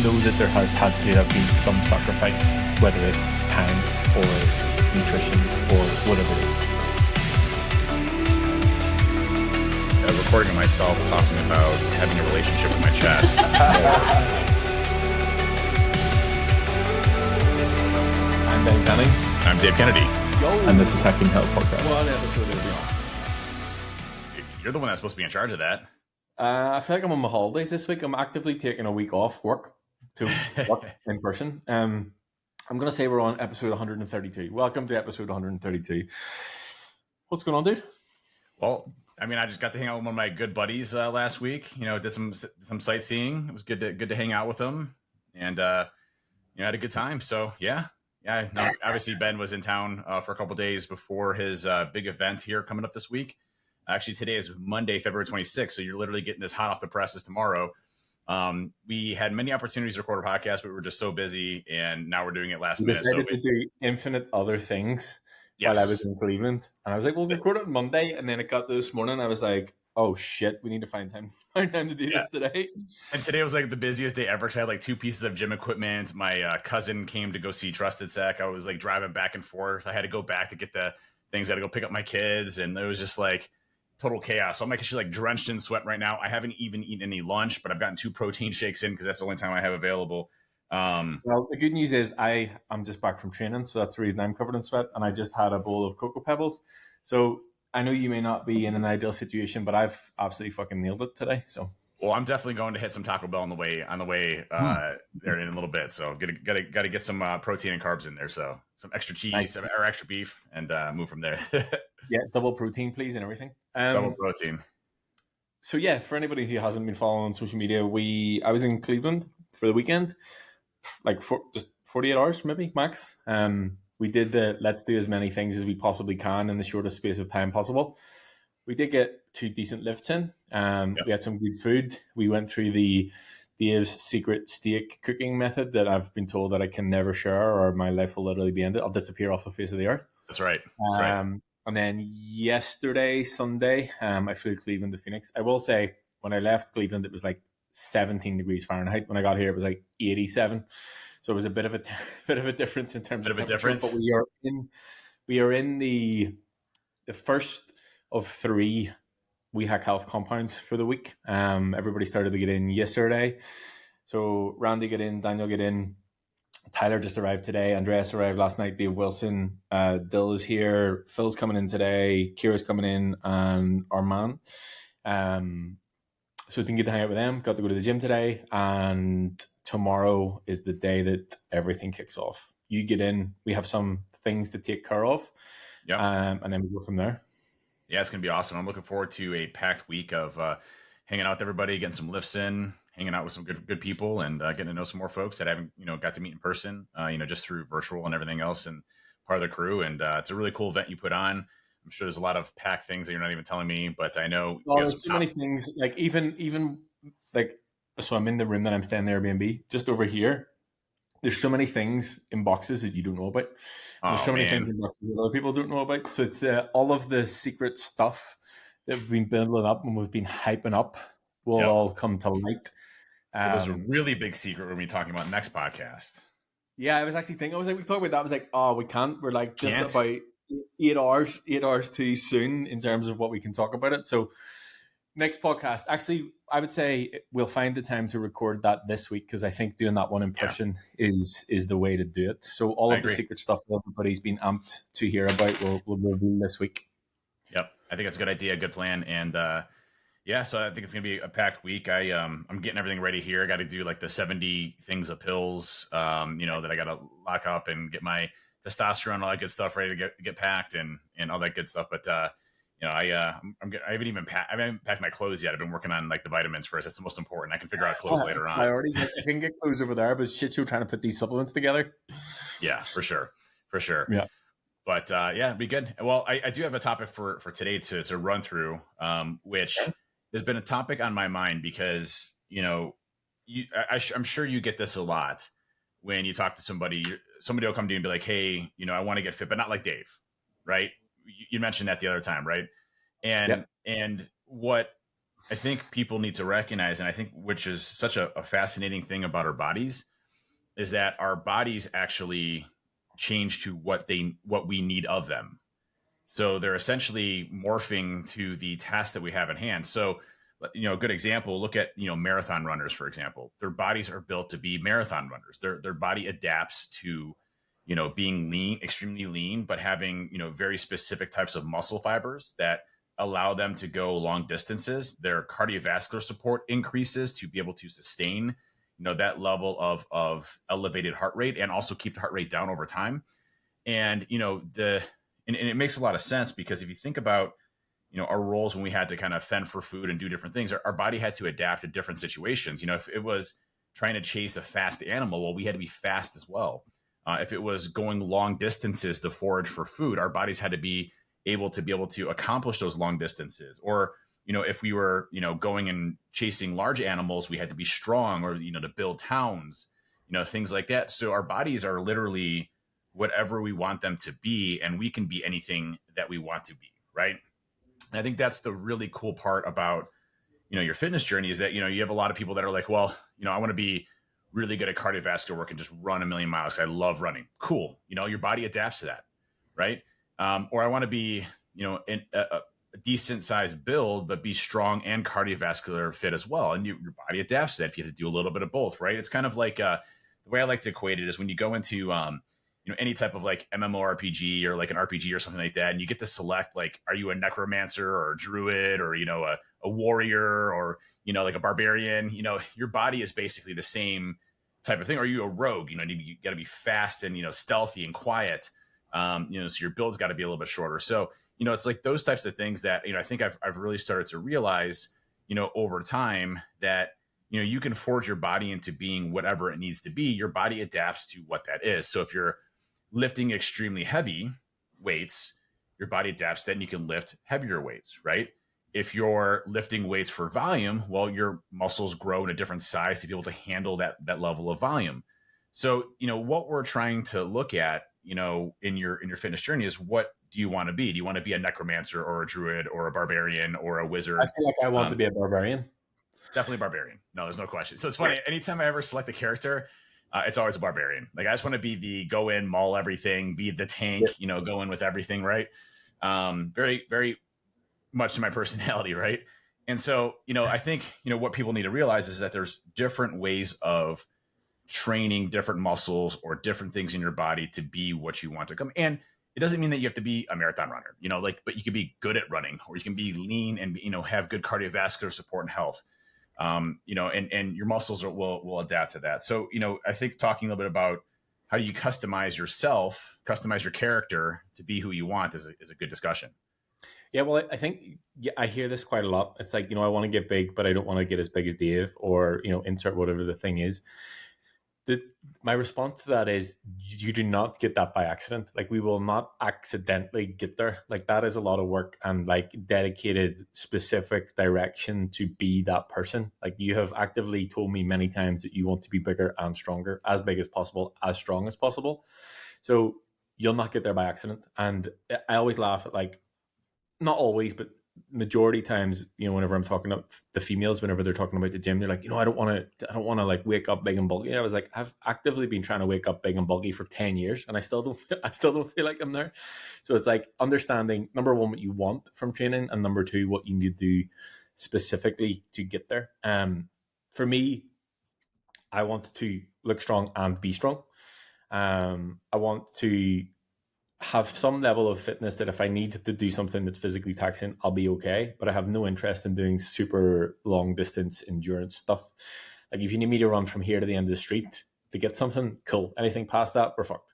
know that there has had to have been some sacrifice, whether it's time or nutrition or whatever it is. Recording of myself talking about having a relationship with my chest. I'm Ben Canning. I'm Dave Kennedy. And this is Heffing Hill podcast. What episode are we on? You're the one that's supposed to be in charge of that. I feel like I'm on my holidays this week. I'm actively taking a week off work to work in person. I'm going to say we're on episode 132. Welcome to episode 132. What's going on, dude? Well, I mean, I just got to hang out with one of my good buddies last week. You know, did some sightseeing. It was good to hang out with them, and had a good time. So yeah. No, obviously, Ben was in town for a couple days before his big event here coming up this week. Actually, today is Monday, February 26th, so you're literally getting this hot off the presses tomorrow. We had many opportunities to record a podcast, but we were just so busy, and now we're doing it last minute. Decided to do infinite other things while I was in Cleveland, and I was like, "We'll record it on Monday," and then it got to this morning. I was like, "Oh shit, we need to find time to do this today." And today was like the busiest day ever because I had like 2 pieces of gym equipment. My cousin came to go see Trusted Sec. I was like driving back and forth. I had to go back to get the things. I had to go pick up my kids, and it was just like total chaos. So I'm actually like drenched in sweat right now. I haven't even eaten any lunch, but I've gotten 2 protein shakes in because that's the only time I have available. Well, the good news is I'm just back from training, so that's the reason I'm covered in sweat. And I just had a bowl of Cocoa Pebbles. So I know you may not be in an ideal situation, but I've absolutely fucking nailed it today. So, well, I'm definitely going to hit some Taco Bell on the way there in a little bit. So gotta get some protein and carbs in there. So some extra cheese or extra beef and move from there. Yeah, double protein, please, and everything. Double protein. So yeah, for anybody who hasn't been following on social media, I was in Cleveland for the weekend, like just 48 hours maybe max. We did let's do as many things as we possibly can in the shortest space of time possible. We did get 2 decent lifts in. We had some good food. We went through the Dave's secret steak cooking method that I've been told that I can never share or my life will literally be ended. I'll disappear off the face of the earth. That's right. And then yesterday, Sunday, I flew Cleveland to Phoenix. I will say when I left Cleveland, it was like 17 degrees Fahrenheit. When I got here, it was like 87. So it was a bit of a difference in terms of difference. But we are in the first of 3 WeHack Health compounds for the week. Everybody started to get in yesterday. So Randy get in, Daniel get in, Tyler just arrived today, Andreas arrived last night, Dave Wilson, Dill is here, Phil's coming in today, Kira's coming in, and Armand. So it's been good to hang out with them. Got to go to the gym today, and tomorrow is the day that everything kicks off. You get in, we have some things to take care of, and then we go from there. Yeah, it's going to be awesome. I'm looking forward to a packed week of hanging out with everybody, getting some lifts in, hanging out with some good people, and getting to know some more folks that I haven't got to meet in person, just through virtual and everything else, and part of the crew. And it's a really cool event you put on. I'm sure there's a lot of packed things that you're not even telling me, but I know there's so many things. Like even like, so I'm in the room that I'm staying in the Airbnb. Just over here, there's so many things in boxes that you don't know about. There's so many things in boxes that other people don't know about. So it's all of the secret stuff that we've been building up and we've been hyping up will all come to light. It was a really big secret we'll be talking about next podcast. Yeah, I was actually thinking, we talked about that. I was like, oh, we can't. We're like just about 8 hours too soon in terms of what we can talk about it. So next podcast, actually, I would say we'll find the time to record that this week because I think doing that one in person is the way to do it. So all of the secret stuff that everybody's been amped to hear about we'll reveal this week. Yep, I think that's a good idea, good plan, and so I think it's gonna be a packed week. I'm getting everything ready here. I got to do like the 70 things of pills, that I got to lock up and get my testosterone, all that good stuff ready to get packed and all that good stuff. But I haven't packed my clothes yet. I've been working on like the vitamins first. That's the most important. I can figure out clothes later on. I can get clothes over there, but shit, you're trying to put these supplements together. Yeah, for sure. Yeah. But it'd be good. Well, I do have a topic for today to run through, which has been a topic on my mind because I'm sure you get this a lot when you talk to somebody. Somebody will come to you and be like, "Hey, I want to get fit, but not like Dave," right? You mentioned that the other time, right? And what I think people need to recognize, and I think which is such a fascinating thing about our bodies, is that our bodies actually change to what we need of them. So they're essentially morphing to the task that we have at hand. So, a good example, look at, marathon runners, for example. Their bodies are built to be marathon runners. Their body adapts to, being lean, extremely lean, but having, very specific types of muscle fibers that allow them to go long distances. Their cardiovascular support increases to be able to sustain, that level of elevated heart rate, and also keep the heart rate down over time. And, and it makes a lot of sense, because if you think about, our roles when we had to kind of fend for food and do different things, our body had to adapt to different situations. If it was trying to chase a fast animal, well, we had to be fast as well. If it was going long distances to forage for food, our bodies had to be able to accomplish those long distances. Or, if we were, going and chasing large animals, we had to be strong, or, to build towns, things like that. So our bodies are literally whatever we want them to be, and we can be anything that we want to be, right? And I think that's the really cool part about, your fitness journey, is that, you have a lot of people that are like, well, I want to be really good at cardiovascular work and just run 1,000,000 miles. I love running. Cool. Your body adapts to that, right? Or I want to be, in a decent sized build, but be strong and cardiovascular fit as well. And your body adapts to that if you have to do a little bit of both, right? It's kind of like, the way I like to equate it is when you go into, any type of like MMORPG or like an RPG or something like that, and you get to select, like, are you a necromancer or a druid, or, a warrior, or, like a barbarian, your body is basically the same type of thing. Or are you a rogue? You got to be fast and, stealthy and quiet. So your build's got to be a little bit shorter. So, it's like those types of things that, I think I've really started to realize, over time, that, you can forge your body into being whatever it needs to be. Your body adapts to what that is. So if you're lifting extremely heavy weights, your body adapts to that, and you can lift heavier weights, right? If you're lifting weights for volume, well, your muscles grow in a different size to be able to handle that level of volume. So, what we're trying to look at, in your fitness journey is, what do you want to be? Do you want to be a necromancer, or a druid, or a barbarian, or a wizard? I feel like I want to be a barbarian. Definitely barbarian. No, there's no question. So it's funny. Anytime I ever select a character, it's always a barbarian. Like, I just want to be the go in, maul everything, be the tank, go in with everything, right? Very, very much to my personality, right? And so, I think, what people need to realize is that there's different ways of training different muscles or different things in your body to be what you want to come. And it doesn't mean that you have to be a marathon runner, but you can be good at running, or you can be lean and, have good cardiovascular support and health. And your muscles will adapt to that. So, I think talking a little bit about how do you customize yourself, customize your character to be who you want is a good discussion. Yeah, well, I think I hear this quite a lot. It's like, I want to get big, but I don't want to get as big as Dave, or, insert whatever the thing is. My response to that is, you do not get that by accident. Like, we will not accidentally get there. Like, that is a lot of work and like dedicated specific direction to be that person. Like, you have actively told me many times that you want to be bigger and stronger, as big as possible, as strong as possible. So you'll not get there by accident. And I always laugh at, like, not always, but majority times, whenever I'm talking to the females, whenever they're talking about the gym, they're like, I don't want to like wake up big and bulky. And I was like, I've actively been trying to wake up big and bulky for 10 years, and I still don't feel like I'm there. So it's like understanding, number one, what you want from training, and number two, what you need to do specifically to get there. For me, I want to look strong and be strong. I want to have some level of fitness that if I need to do something that's physically taxing, I'll be okay. But I have no interest in doing super long distance endurance stuff. Like, if you need me to run from here to the end of the street to get something, cool. Anything past that, we're fucked.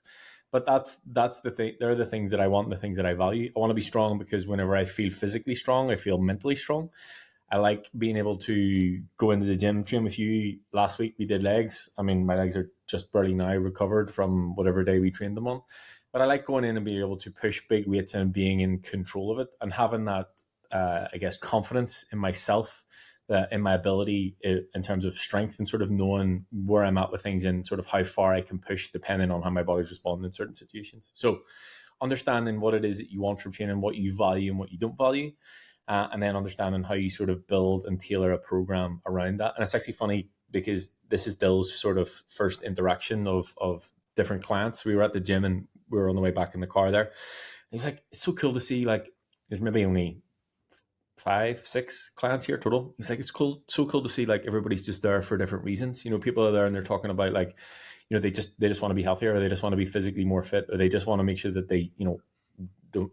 But that's the thing. They're the things that I want, and the things that I value. I want to be strong because whenever I feel physically strong, I feel mentally strong. I like being able to go into the gym, train with you. Last week we did legs. I mean, my legs are just barely now recovered from whatever day we trained them on. But I like going in and being able to push big weights and being in control of it, and having that, confidence in myself, in my ability in terms of strength, and sort of knowing where I'm at with things and sort of how far I can push depending on how my body's responding in certain situations. So understanding what it is that you want from training, what you value and what you don't value. and then understanding how you sort of build and tailor a program around that. And it's actually funny because this is Dill's sort of first interaction of different clients. We were at the gym and we were on the way back in the car there. And he's like, it's so cool to see, like, there's maybe only 5-6 clients here total. He's like, it's cool, so cool to see like everybody's just there for different reasons. You know, people are there and they're talking about like, you know, they just want to be healthier, or they just want to be physically more fit, or they just want to make sure that they, you know,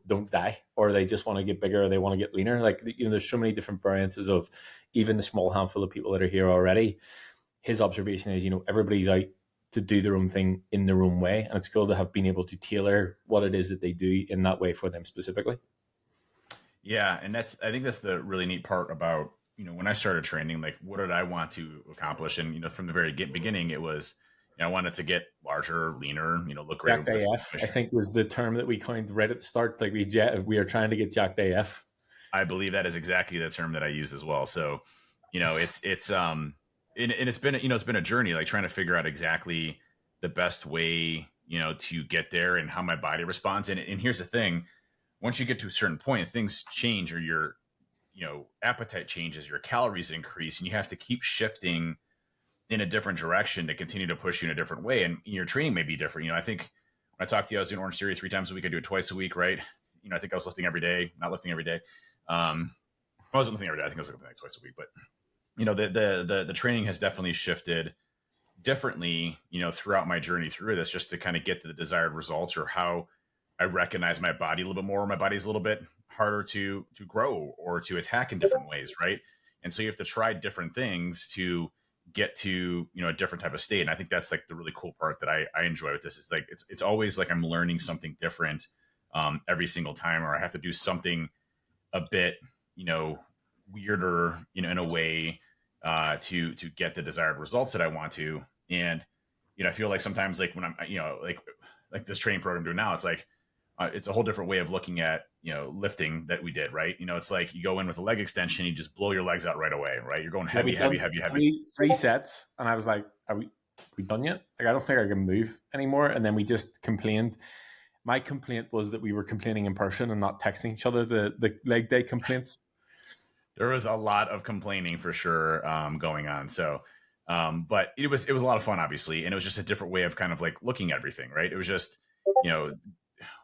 don't die, or they just want to get bigger, or they want to get leaner. Like, you know, there's so many different variances of even the small handful of people that are here already. His observation is, you know, everybody's out to do their own thing in their own way, and it's cool to have been able to tailor what it is that they do in that way for them specifically. Yeah, and I think that's the really neat part about, you know, when I started training, like, what did I want to accomplish? And, you know, from the very beginning, it was, you know, I wanted to get larger, leaner, you know, look great. Jacked AF, I think, was the term that we coined right at the start. Like, we are trying to get jacked AF. I believe that is exactly the term that I used as well. So, you know, and it's been, you know, it's been a journey, like trying to figure out exactly the best way, you know, to get there and how my body responds. And here's the thing. Once you get to a certain point, things change, or your, you know, appetite changes, your calories increase, and you have to keep shifting in a different direction to continue to push you in a different way. And your training may be different. You know, I think when I talked to you, I was doing Orange Theory 3 times a week. I do it twice a week, right? You know, I think I was lifting every day, not lifting every day. I wasn't lifting every day. I think I was lifting like twice a week. But, you know, the training has definitely shifted differently, you know, throughout my journey through this, just to kind of get to the desired results, or how I recognize my body a little bit more. My body's a little bit harder to grow or to attack in different ways, right? And so you have to try different things to get to, you know, a different type of state. And I think that's like the really cool part that I enjoy with this, is like it's always like I'm learning something different every single time, or I have to do something a bit, you know, weirder, you know, in a way to get the desired results that I want to. And, you know, I feel like sometimes, like when I'm, you know, like this training program I'm doing now, it's like, it's a whole different way of looking at, you know, lifting that we did, right? You know, it's like you go in with a leg extension, you just blow your legs out right away, right? You're going heavy. Three sets, and I was like, are we done yet? Like, I don't think I can move anymore. And then we just complained. My complaint was that we were complaining in person and not texting each other, the leg day complaints. There was a lot of complaining for sure going on. So, but it was a lot of fun, obviously. And it was just a different way of kind of like looking at everything, right? It was just, you know,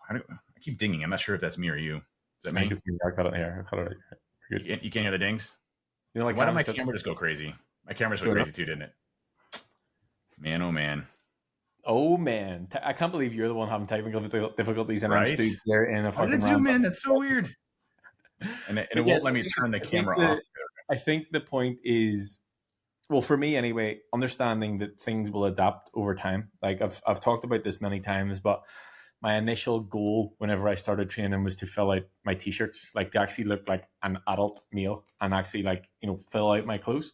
I keep dinging. I'm not sure if that's me or you. Is that me? I cut it here. You can't hear the dings? You know, like, why did my camera just go crazy? My camera just went crazy too, didn't it? Man, oh man. Oh man. I can't believe you're the one having technical difficulties, and right? I'm stood there in a fucking How did it zoom in? That's so weird. And it won't let me turn the camera off. I think the point is, well, for me anyway, understanding that things will adapt over time. Like I've talked about this many times, but my initial goal whenever I started training was to fill out my t-shirts, like to actually look like an adult male and actually, like, you know, fill out my clothes.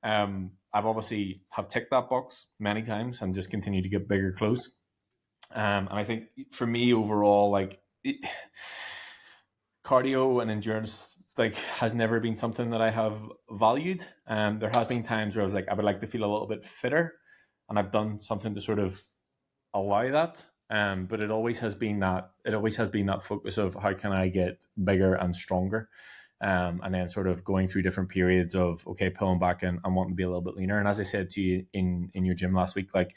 I've obviously have ticked that box many times and just continue to get bigger clothes. And I think for me overall, like cardio and endurance, like, has never been something that I have valued. There have been times where I was like, I would like to feel a little bit fitter, and I've done something to sort of allow that. But it always has been that focus of how can I get bigger and stronger, and then sort of going through different periods of, okay, pulling back and wanting to be a little bit leaner. And as I said to you in your gym last week, like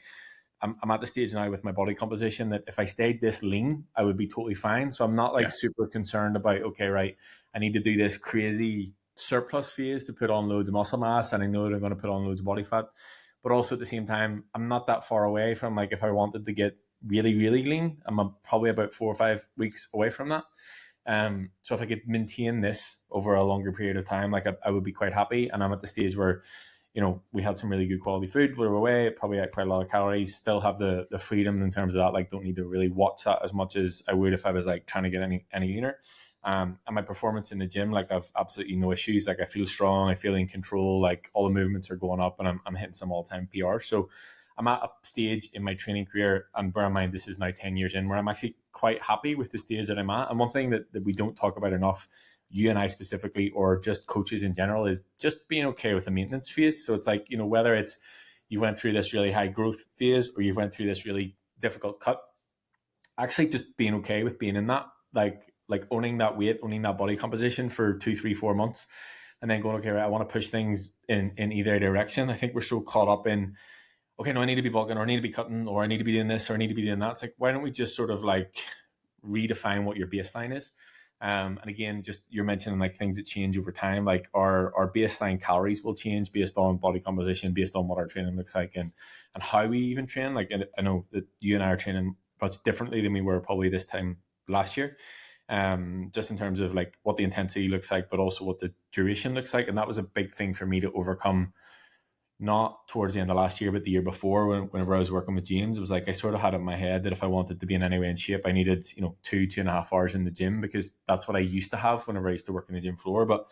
I'm at the stage now with my body composition that if I stayed this lean, I would be totally fine. So I'm not like super concerned about, okay, right, I need to do this crazy surplus phase to put on loads of muscle mass, and I know that I'm going to put on loads of body fat. But also at the same time, I'm not that far away from, like, if I wanted to get really, really lean, I'm probably about 4 or 5 weeks away from that. So if I could maintain this over a longer period of time, like I would be quite happy. And I'm at the stage where, you know, we had some really good quality food. We were away, probably had quite a lot of calories, still have the freedom in terms of that, like, don't need to really watch that as much as I would if I was like trying to get any leaner. And my performance in the gym, like, I've absolutely no issues. Like, I feel strong, I feel in control, like all the movements are going up, and I'm hitting some all-time PR. So I'm at a stage in my training career, and bear in mind, this is now 10 years in, where I'm actually quite happy with the stage that I'm at. And one thing that we don't talk about enough, you and I specifically, or just coaches in general, is just being okay with the maintenance phase. So it's like, you know, whether it's you went through this really high growth phase or you went through this really difficult cut, actually just being okay with being in that. Like, like owning that weight, owning that body composition for 2, 3, 4 months, and then going, okay, right, I want to push things in either direction. I think we're so caught up in, okay, no, I need to be bulking, or I need to be cutting, or I need to be doing this, or I need to be doing that. It's like, why don't we just sort of like redefine what your baseline is? And again, just you're mentioning like things that change over time. Like our baseline calories will change based on body composition, based on what our training looks like, and how we even train. Like, I know that you and I are training much differently than we were probably this time last year. Just in terms of like what the intensity looks like, but also what the duration looks like. And that was a big thing for me to overcome, not towards the end of last year, but the year before, whenever I was working with James. It was like I sort of had it in my head that if I wanted to be in any way in shape, I needed, 2.5 hours in the gym, because that's what I used to have whenever I used to work in the gym floor. But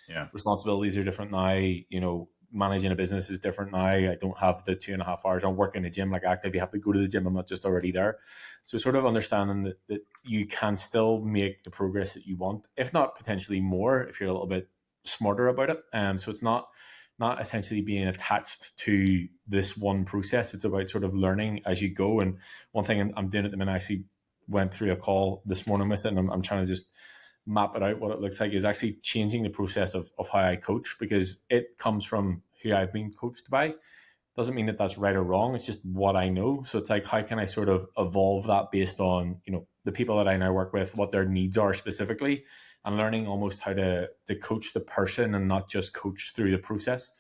Yeah. responsibilities are different now. Managing a business is different now. I don't have the 2.5 hours. I'm working in the gym, like actively have to go to the gym. I'm not just already there. So sort of understanding that you can still make the progress that you want, if not potentially more, if you're a little bit smarter about it. So it's not essentially being attached to this one process. It's about sort of learning as you go. And one thing I'm doing at the minute, I actually went through a call this morning with it, and I'm trying to just map it out, what it looks like, is actually changing the process of how I coach, because it comes from who I've been coached by. Doesn't mean that that's right or wrong. It's just what I know. So it's like, how can I sort of evolve that based on, the people that I now work with, what their needs are specifically, and learning almost how to coach the person and not just coach through the process.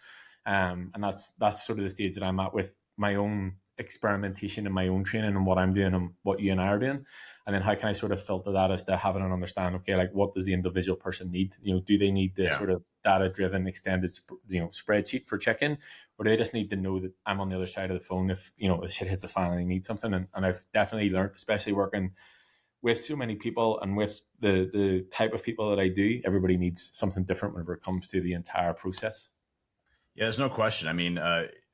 And that's sort of the stage that I'm at with my own experimentation and my own training and what I'm doing and what you and I are doing. And then how can I sort of filter that as to having an understand, okay, like what does the individual person need? Do they need the sort of data-driven extended, spreadsheet for check-in, or do they just need to know that I'm on the other side of the phone if, if shit hits the fan and they need something? And I've definitely learned, especially working with so many people and with the type of people that I do, everybody needs something different whenever it comes to the entire process. Yeah, there's no question. I mean,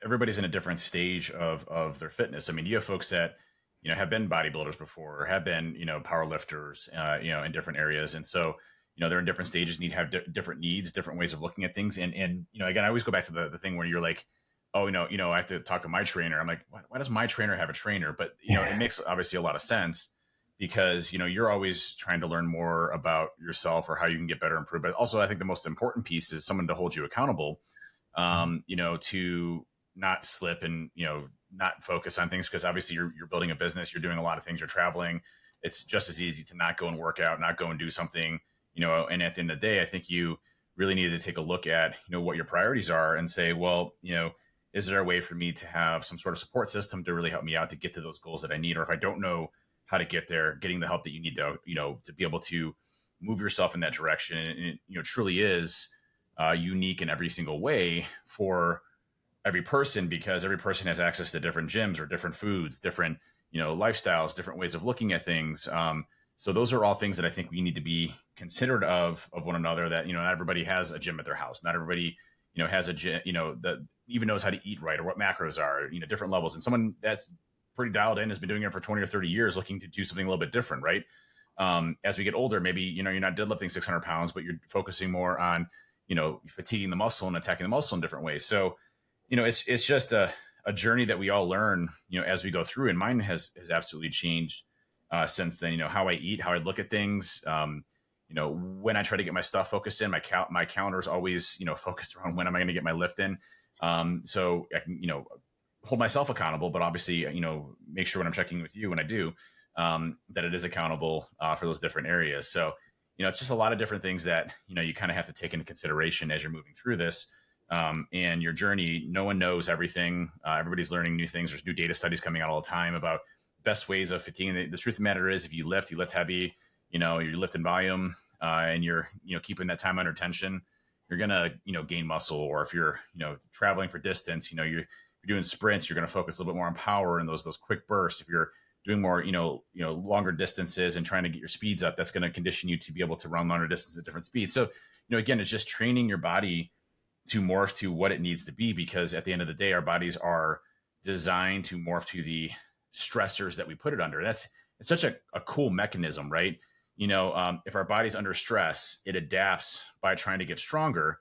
everybody's in a different stage of their fitness. I mean, you have folks that, have been bodybuilders before, or have been, power lifters, in different areas. And so, they're in different stages, have different needs, different ways of looking at things. And again, I always go back to the thing where you're like, oh, I have to talk to my trainer. I'm like, why does my trainer have a trainer? But, it makes obviously a lot of sense, because, you're always trying to learn more about yourself or how you can get better and improve. But also, I think the most important piece is someone to hold you accountable, to not slip and, not focus on things, because obviously you're building a business, you're doing a lot of things, you're traveling. It's just as easy to not go and work out, not go and do something, and at the end of the day, I think you really need to take a look at, what your priorities are and say, well, is there a way for me to have some sort of support system to really help me out to get to those goals that I need? Or if I don't know how to get there, getting the help that you need to, to be able to move yourself in that direction. And it, truly is unique in every single way for every person, because every person has access to different gyms or different foods, different, lifestyles, different ways of looking at things. So those are all things that I think we need to be considerate of one another, that, not everybody has a gym at their house. Not everybody, has a gym, that even knows how to eat right or what macros are, different levels. And someone that's pretty dialed in has been doing it for 20 or 30 years, looking to do something a little bit different. Right. As we get older, maybe, you're not deadlifting 600 pounds, but you're focusing more on, fatiguing the muscle and attacking the muscle in different ways. So, it's just a journey that we all learn, as we go through. And mine has absolutely changed since then. How I eat, how I look at things. When I try to get my stuff focused in, my calendar is always, focused around when am I going to get my lift in. So I can, hold myself accountable, but obviously, make sure when I'm checking with you, when I do, that it is accountable for those different areas. So, it's just a lot of different things that, you kind of have to take into consideration as you're moving through this. And your journey, no one knows everything. Everybody's learning new things. There's new data studies coming out all the time about best ways of fatiguing. The truth of the matter is, if you lift heavy, you're lifting volume, and you're, keeping that time under tension, you're going to, gain muscle. Or if you're, traveling for distance, you're doing sprints, you're going to focus a little bit more on power and those quick bursts. If you're doing more, longer distances and trying to get your speeds up, that's going to condition you to be able to run longer distances at different speeds. So, again, it's just training your body to morph to what it needs to be, because at the end of the day, our bodies are designed to morph to the stressors that we put it under. It's such a cool mechanism, right? If our body's under stress, it adapts by trying to get stronger,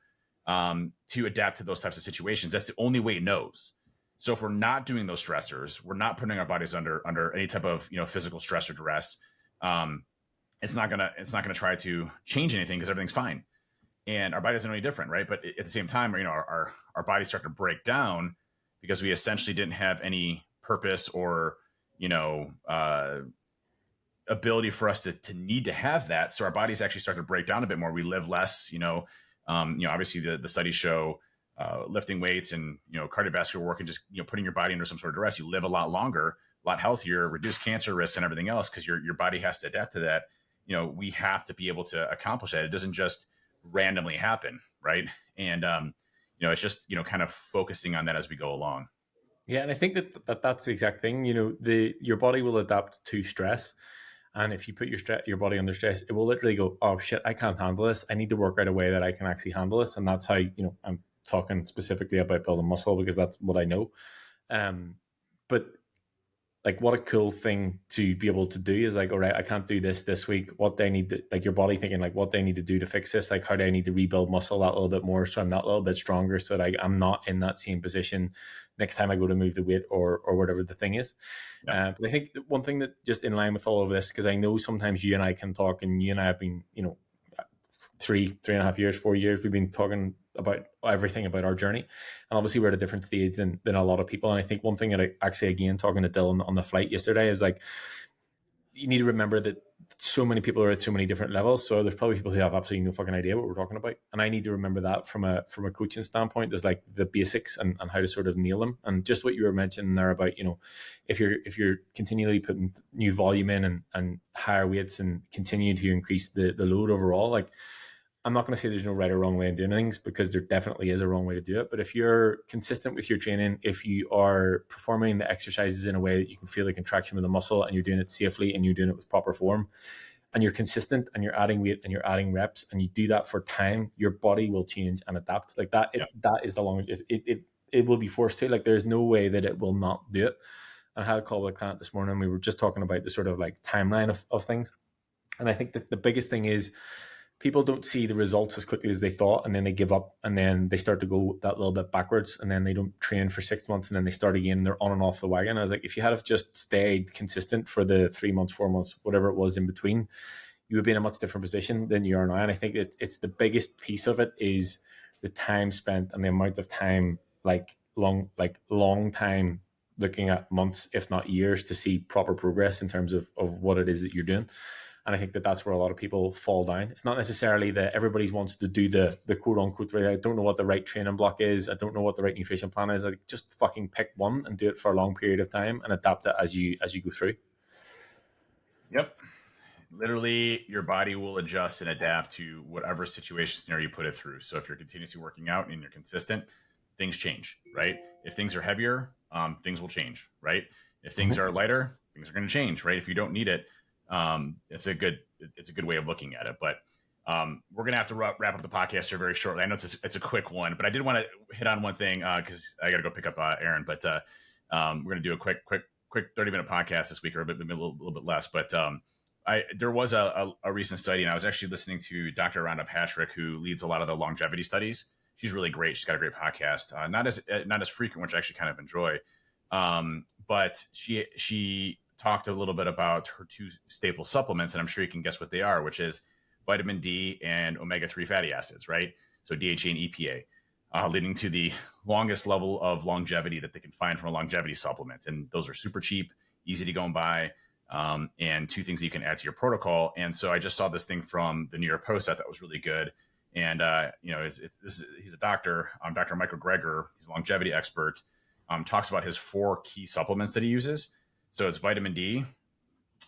to adapt to those types of situations. That's the only way it knows. So if we're not doing those stressors, we're not putting our bodies under any type of, physical stress or duress, it's not gonna try to change anything because everything's fine. And our body doesn't know any different, right? But at the same time, our bodies start to break down because we essentially didn't have any purpose or ability for us to need to have that. So our bodies actually start to break down a bit more. We live less. Obviously the studies show lifting weights and cardiovascular work and just putting your body under some sort of duress. You live a lot longer, a lot healthier, reduce cancer risks and everything else because your body has to adapt to that. We have to be able to accomplish that. It doesn't just randomly happen, right? And it's just kind of focusing on that as we go along. Yeah, and I think that's the exact thing. Your body will adapt to stress, and if you put your body under stress, it will literally go, "Oh shit, I can't handle this. I need to work out a way that I can actually handle this." And that's how I'm talking specifically about building muscle because that's what I know. But like, what a cool thing to be able to do is like, all right, I can't do this week. What they need to, like, your body thinking like what they need to do to fix this, like how do I need to rebuild muscle that little bit more so I'm that little bit stronger so that I'm not in that same position next time I go to move the weight or whatever the thing is. Yeah. But I think one thing that just in line with all of this, because I know sometimes you and I can talk, and you and I have been, 3.5 years, 4 years, we've been talking about everything about our journey, and obviously we're at a different stage than a lot of people. And I think one thing that I actually, again, talking to Dylan on the flight yesterday, is like, you need to remember that so many people are at so many different levels. So there's probably people who have absolutely no fucking idea what we're talking about, and I need to remember that from a coaching standpoint. There's like the basics and how to sort of nail them. And just what you were mentioning there about if you're continually putting new volume in and higher weights and continue to increase the load overall, like, I'm not going to say there's no right or wrong way of doing things, because there definitely is a wrong way to do it. But if you're consistent with your training, if you are performing the exercises in a way that you can feel the contraction of the muscle, and you're doing it safely and you're doing it with proper form, and you're consistent and you're adding weight and you're adding reps, and you do that for time, your body will change and adapt like that. That is the longest it will be forced to. Like, there's no way that it will not do it. I had a call with a client this morning. We were just talking about the sort of like timeline of things. And I think that the biggest thing is, people don't see the results as quickly as they thought, and then they give up, and then they start to go that little bit backwards, and then they don't train for 6 months, and then they start again, and they're on and off the wagon. I was like, if you had have just stayed consistent for the 3 months, 4 months, whatever it was in between, you would be in a much different position than you are now. And I think it's the biggest piece of it is the time spent and the amount of time, long time, looking at months, if not years, to see proper progress in terms of what it is that you're doing. And I think that that's where a lot of people fall down. It's not necessarily that everybody wants to do the quote unquote, right, I don't know what the right training block is, I don't know what the right nutrition plan is. Like, just fucking pick one and do it for a long period of time and adapt it as you go through. Yep. Literally, your body will adjust and adapt to whatever situation scenario you put it through. So if you're continuously working out and you're consistent, things change, right? If things are heavier, things will change, right? If things are lighter, things are going to change, right? If you don't need it, it's a good way of looking at it. But we're gonna have to wrap up the podcast here very shortly. I know it's a quick one, but I did want to hit on one thing because I got to go pick up Aaron. But we're gonna do a quick 30-minute podcast this week, or a little bit less. But there was a recent study, and I was actually listening to Dr. Rhonda Patrick, who leads a lot of the longevity studies. She's really great. She's got a great podcast, not as frequent, which I actually kind of enjoy. But she talked a little bit about her two staple supplements, and I'm sure you can guess what they are, which is vitamin D and omega-3 fatty acids, right? So DHA and EPA, leading to the longest level of longevity that they can find from a longevity supplement. And those are super cheap, easy to go and buy, and two things that you can add to your protocol. And so I just saw this thing from the New York Post that was really good. And, he's a doctor, Dr. Michael Greger, he's a longevity expert, talks about his 4 key supplements that he uses. So it's vitamin D,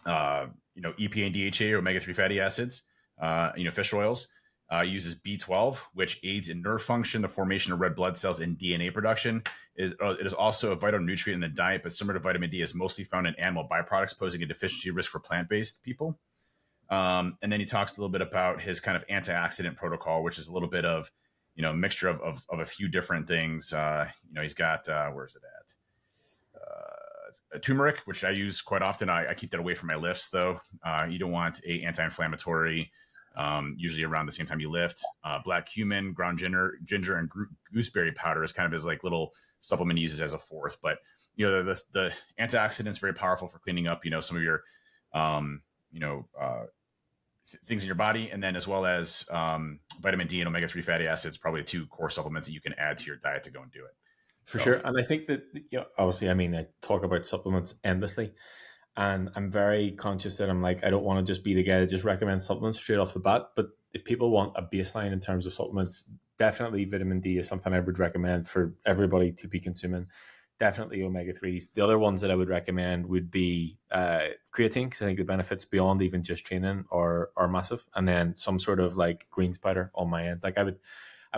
EPA and DHA, or omega-3 fatty acids, fish oils, uses B12, which aids in nerve function, the formation of red blood cells, and DNA production. It is also a vital nutrient in the diet, but similar to vitamin D, is mostly found in animal byproducts, posing a deficiency risk for plant-based people. And then he talks a little bit about his kind of antioxidant protocol, which is a little bit of, mixture of a few different things. He's got, where's it at? Turmeric, which I use quite often. I keep that away from my lifts, though. You don't want a anti-inflammatory, usually around the same time you lift. Black cumin, ground ginger, and gooseberry powder is kind of his like little supplement he uses as a fourth. But the antioxidants very powerful for cleaning up some of your things in your body, and then as well as vitamin D and omega-3 fatty acids, probably 2 core supplements that you can add to your diet to go and do it. For sure. And I think that, obviously, I mean, I talk about supplements endlessly, and I'm very conscious that I'm like, I don't want to just be the guy that just recommends supplements straight off the bat. But if people want a baseline in terms of supplements, definitely vitamin D is something I would recommend for everybody to be consuming. Definitely omega-3s. The other ones that I would recommend would be creatine, because I think the benefits beyond even just training are massive. And then some sort of like green spider on my end. Like I would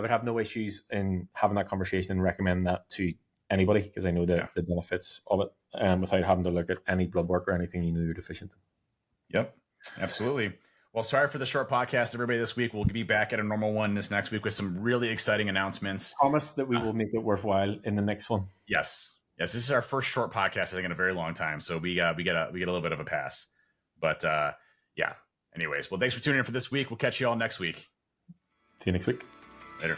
have no issues in having that conversation and recommend that to anybody, because I know the benefits of it, without having to look at any blood work or anything you know you're deficient in. Yep, absolutely. Well, sorry for the short podcast, everybody, this week. We'll be back at a normal one this next week with some really exciting announcements. Promise that we will make it worthwhile in the next one. Yes. This is our first short podcast, I think, in a very long time. So we get a little bit of a pass. But yeah. Anyways, well, thanks for tuning in for this week. We'll catch you all next week. See you next week. Later.